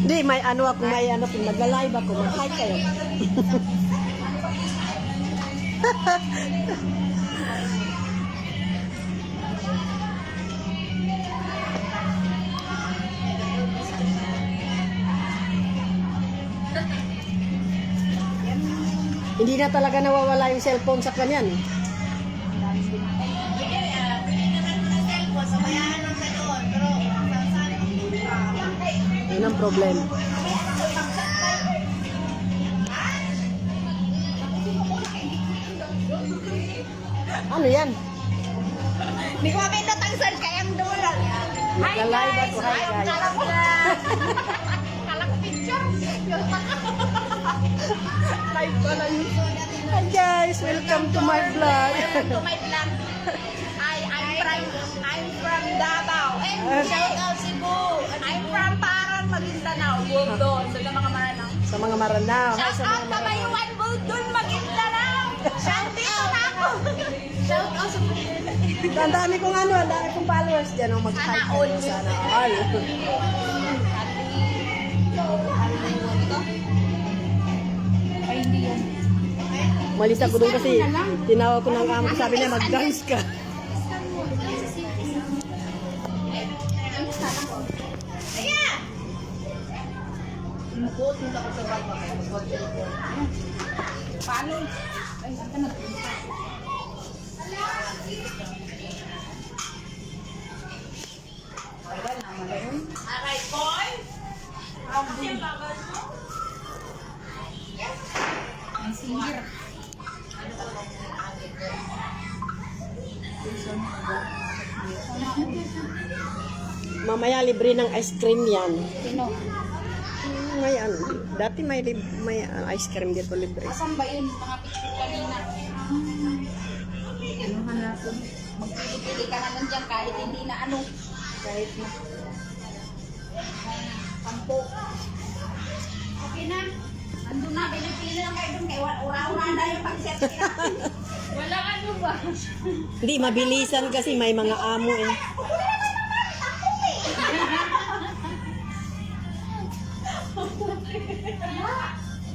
Hindi, may ano ako, kung nag-live ako, mag-hi kayo. Hindi na talaga nawawala yung cellphone sa kanyan. Yun ang problema. Ano yan? Hindi ko makita ang search kayang doon. Naka-live ako. Hi guys. Kala ko picture. Live ko lang. Hi guys, welcome to my vlog. Welcome to my vlog. I'm from Davao. And shout out Cebu. I'm from Parang, Maguindanao. Buldon. So yung mga Maranao. Sa mga Maranao. Hi Shout sa out mga Maranao. Kamayuan, Buldon, Maguindanao. Shout dito na ako. Shout out sa Ang dami kong ang dami kong followers dyan. Oh, mag-hi Sana kayo. all. Sana all. Ay, hindi yan. Malis ako doon kasi tinawag ko ng amo ko. Sabi niya mag-dance ka. Paano? Ay, saan ka na? Alright, boy. Ang singer. Mamaya libre ng ice cream yan. Sino? May ano, dati may ice cream dito libre. Asan ba yun? Mga picture kanina. Ano hanapin? Magpili-pili ka naman dyan kahit hindi na ano. Kahit na. Pampo. Okay na. Andun na, pinipili lang kayo dun. Kaya ura-ura na yung pag-set nila. Wala ano ba? Hindi, mabilisan kasi may mga amo eh.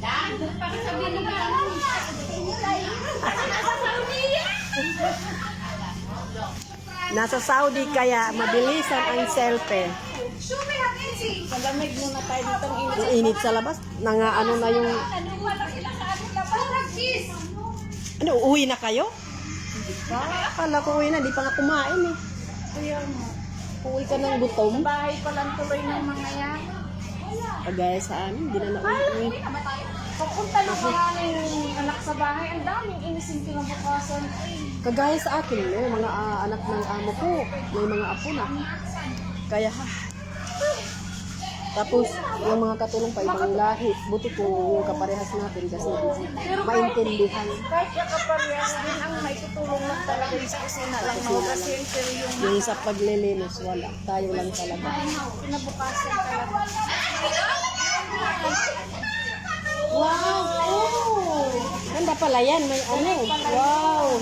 Dan, para sabihin nila ano. Nasa Saudi yan. Nasa Saudi kaya mabilisan ang selfie. Sumi natin si. Malamig muna tayo dito ang init. Ang init sa labas, ano na yung... Ano wala sila sa ano labas? Practice. Ano, uuwi na kayo? Hindi pa. Akala ko uwi na, di pa nga kumain eh. Kaya mo. Uwi ka ng gutom. Bahay pa lang tuloy ng mga yan. Kagaya sa amin, di na nauwi. Papunta ng mga anak sa bahay, ang daming inisin kinabukasan. Kagaya sa akin, may mga anak ng amo ko, may mga apo na. Kaya tapos, yung mga katulong pa ibang lahi, buti kung yung kaparehas natin kasi maintindihan. Kahit kaparehas din ang may tutulong lang talaga yung sa kusina lang. Kasi Yung sa paglilinis, wala. Tayo lang talaga. kinabukasan talaga. Wow! Oh! Ganda pala yan, may ano. Wow!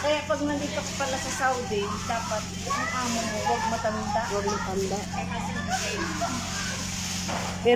Kaya pag nandito ka pala sa Saudi, dapat ang amo mo, huwag matanda. Huwag matanda. Pero